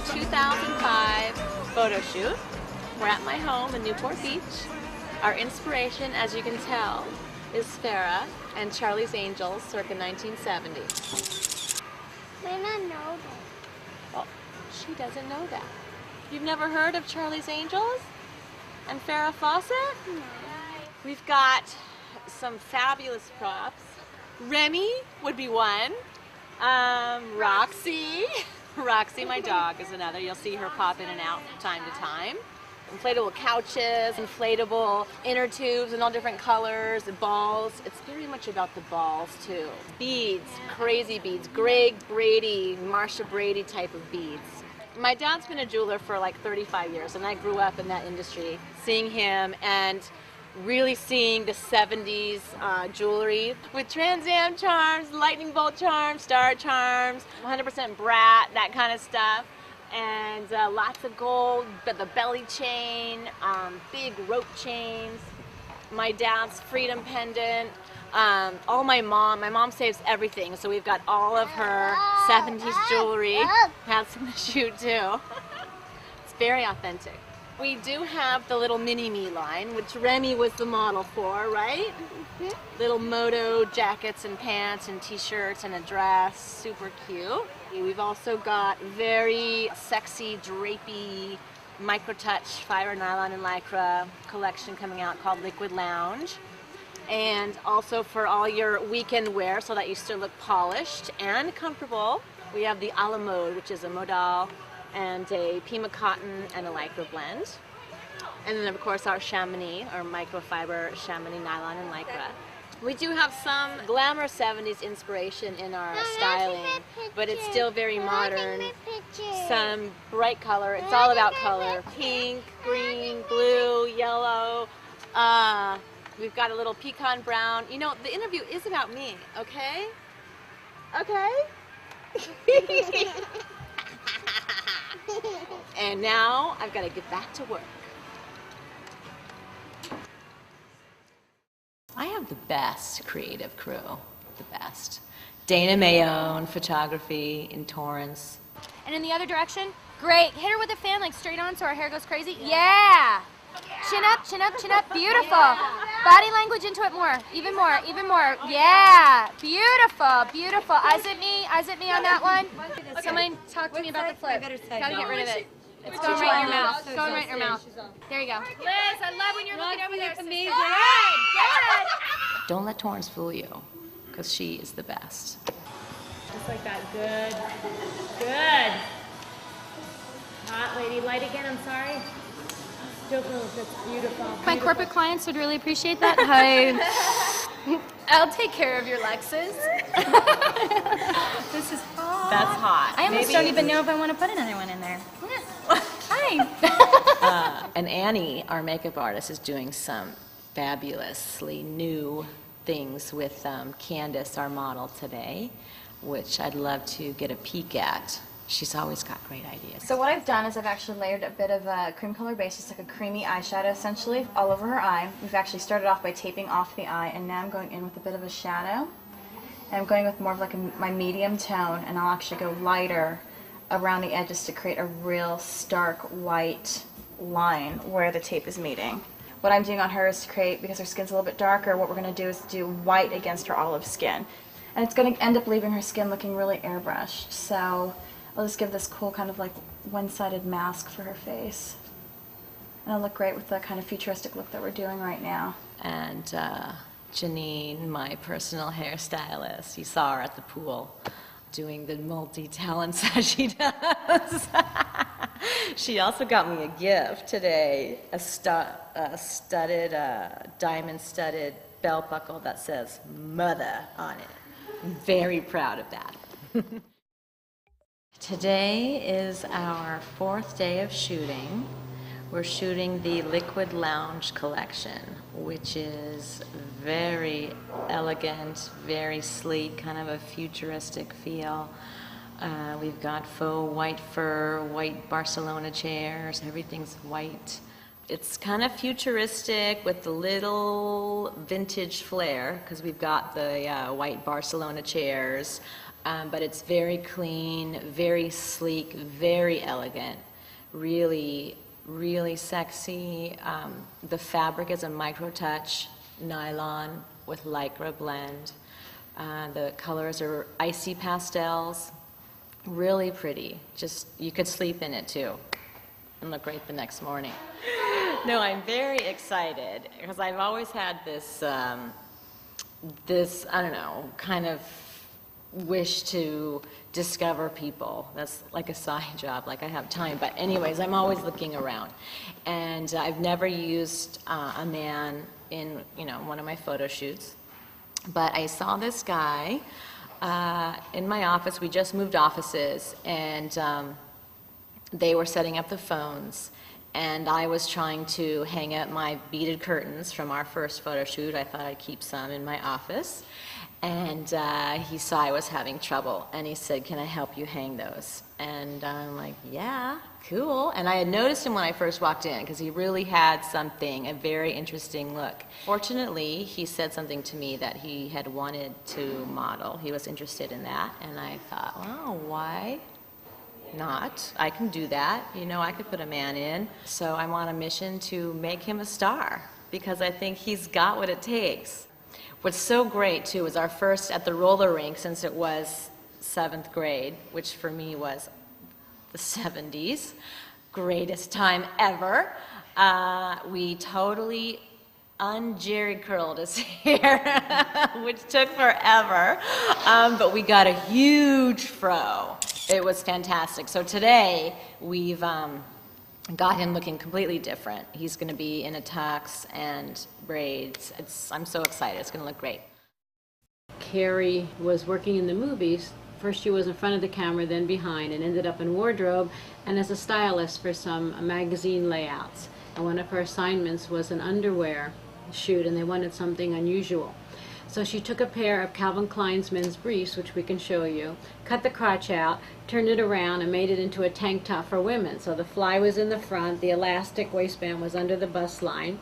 2005 photo shoot. We're at my home in Newport Beach. Our inspiration, as you can tell, is Farrah and Charlie's Angels circa 1970. May not know that. Well, she doesn't know that. You've never heard of Charlie's Angels and Farrah Fawcett? No. We've got some fabulous props. Remy would be one. Roxy. Roxy, my dog, is another. You'll see her pop in and out from time to time. Inflatable couches, inflatable inner tubes in all different colors, balls. It's very much about the balls too. Beads, crazy beads, Greg Brady, Marsha Brady type of beads. My dad's been a jeweler for like 35 years, and I grew up in that industry, seeing him and really seeing the 70s jewelry with Trans Am charms, lightning bolt charms, star charms, 100% brat, that kind of stuff. And lots of gold, but the belly chain, big rope chains, my dad's freedom pendant, all my mom saves everything, so we've got all of her 70s jewelry, has some to shoot too. It's very authentic. We do have the little mini-me line, which Remy was the model for, right? Mm-hmm. Little moto jackets and pants and t-shirts and a dress, super cute. We've also got very sexy, drapey, micro-touch fiber nylon and lycra collection coming out called Liquid Lounge. And also for all your weekend wear so that you still look polished and comfortable, we have the a la mode, which is a modal and a Pima cotton and a lycra blend. And then of course our Chamonix, our microfiber Chamonix nylon and lycra. We do have some glamorous 70s inspiration in our styling, but it's still very modern. Some bright color, it's all about color. Pink, green, blue, yellow. We've got a little pecan brown. You know, the interview is about me, okay? Okay? And now I've got to get back to work. I have the best creative crew, the best. Dana Mayone, photography in Torrance. And in the other direction, great. Hit her with a fan like straight on so her hair goes crazy. Yeah. Chin up, chin up, chin up. Beautiful. Body language into it more. Even more, even more. Yeah. Beautiful, beautiful. Eyes at me on that one. Someone talk to me about the flip. Gotta get rid of it. It's going right in your mouth. It's going right in your mouth. There you go. Liz, I love when you're looking over there. Amazing. Good. Don't let Torrance fool you, because she is the best. Just like that. Good. Good. Hot lady. Light again. I'm sorry. Don't move. That's beautiful. My corporate clients would really appreciate that. Hi. I'll take care of your Lexus. This is hot. That's hot. I almost don't even know if I want to put another one in there. Hi. And Annie, our makeup artist, is doing some fabulously new things with Candace, our model today, which I'd love to get a peek at. She's always got great ideas. So what I've done is I've actually layered a bit of a cream color base, just like a creamy eyeshadow essentially, all over her eye. We've actually started off by taping off the eye, and now I'm going in with a bit of a shadow. And I'm going with more of like my medium tone, and I'll actually go lighter around the edges to create a real stark white line where the tape is meeting. What I'm doing on her is to create, because her skin's a little bit darker, what we're going to do is do white against her olive skin. And it's going to end up leaving her skin looking really airbrushed. So I'll just give this cool kind of like one-sided mask for her face. And it'll look great with the kind of futuristic look that we're doing right now. And Janine, my personal hairstylist, you saw her at the pool doing the multi-talents that she does. She also got me a gift today, a studded, diamond-studded belt buckle that says "Mother" on it. I'm very proud of that. Today is our 4th day of shooting. We're shooting the Liquid Lounge collection, which is very elegant, very sleek, kind of a futuristic feel. We've got faux white fur, white Barcelona chairs, everything's white. It's kind of futuristic with the little vintage flair, because we've got the white Barcelona chairs, but it's very clean, very sleek, very elegant, really, really sexy. The fabric is a micro-touch nylon with lycra blend. The colors are icy pastels, really pretty. Just, you could sleep in it too and look great the next morning. No, I'm very excited because I've always had this, I don't know, kind of wish to discover people. That's like a side job, like I have time. But anyways, I'm always looking around. And I've never used a man in, one of my photo shoots. But I saw this guy in my office. We just moved offices, and they were setting up the phones. And I was trying to hang up my beaded curtains from our first photo shoot. I thought I'd keep some in my office. And he saw I was having trouble, and he said, "Can I help you hang those?" And I'm like, "Yeah, cool." And I had noticed him when I first walked in because he really had something, a very interesting look. Fortunately, he said something to me that he had wanted to model. He was interested in that, and I thought, well, why not? I can do that. I could put a man in. So I'm on a mission to make him a star because I think he's got what it takes. What's so great, too, is our first at the roller rink, since it was 7th grade, which for me was the 70s, greatest time ever. We totally un-Jerry curled his hair, which took forever, but we got a huge fro. It was fantastic. So today, we've got him looking completely different. He's going to be in a tux and braids. I'm so excited. It's going to look great. Carrie was working in the movies. First she was in front of the camera, then behind, and ended up in wardrobe and as a stylist for some magazine layouts. And one of her assignments was an underwear shoot, and they wanted something unusual. So she took a pair of Calvin Klein's men's briefs, which we can show you, cut the crotch out, turned it around, and made it into a tank top for women. So the fly was in the front, the elastic waistband was under the bust line,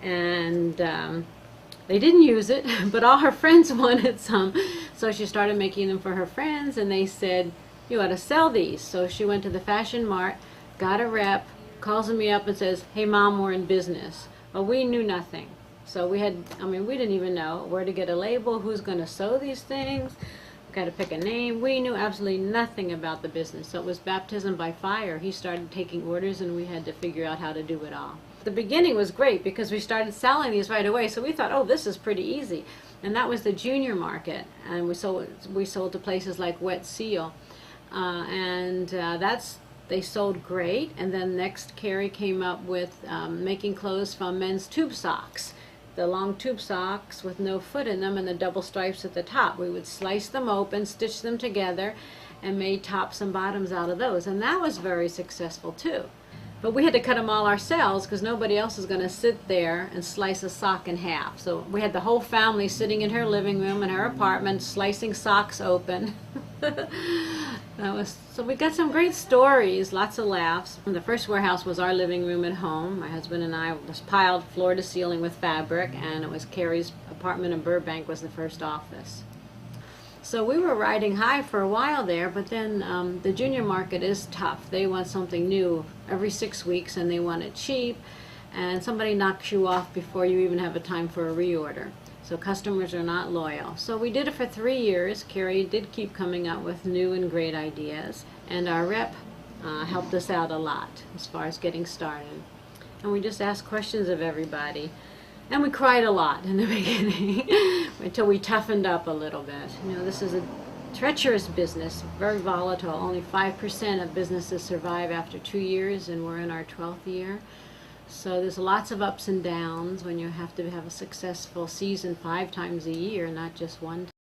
and they didn't use it, but all her friends wanted some. So she started making them for her friends, and they said, "You ought to sell these." So she went to the Fashion Mart, got a rep, calls me up and says, "Hey Mom, we're in business." Well, we knew nothing. So we didn't even know where to get a label, who's going to sew these things, we got to pick a name. We knew absolutely nothing about the business. So it was baptism by fire. He started taking orders, and we had to figure out how to do it all. The beginning was great because we started selling these right away, so we thought, oh, this is pretty easy. And that was the junior market, and we sold to places like Wet Seal. They sold great, and then next Carrie came up with making clothes from men's tube socks. The long tube socks with no foot in them and the double stripes at the top. We would slice them open, stitch them together, and made tops and bottoms out of those. And that was very successful too. But we had to cut them all ourselves because nobody else is going to sit there and slice a sock in half. So we had the whole family sitting in her living room in her apartment slicing socks open. So we got some great stories, lots of laughs. The first warehouse was our living room at home. My husband and I was piled floor to ceiling with fabric, and it was Carrie's apartment in Burbank was the first office. So we were riding high for a while there, but then the junior market is tough. They want something new every 6 weeks, and they want it cheap, and somebody knocks you off before you even have a time for a reorder. So customers are not loyal. So we did it for 3 years. Carrie did keep coming up with new and great ideas, and our rep helped us out a lot as far as getting started. And we just asked questions of everybody. And we cried a lot in the beginning until we toughened up a little bit. This is a treacherous business, very volatile. Only 5% of businesses survive after 2 years, and we're in our 12th year. So there's lots of ups and downs when you have to have a successful season 5 times a year, not just one.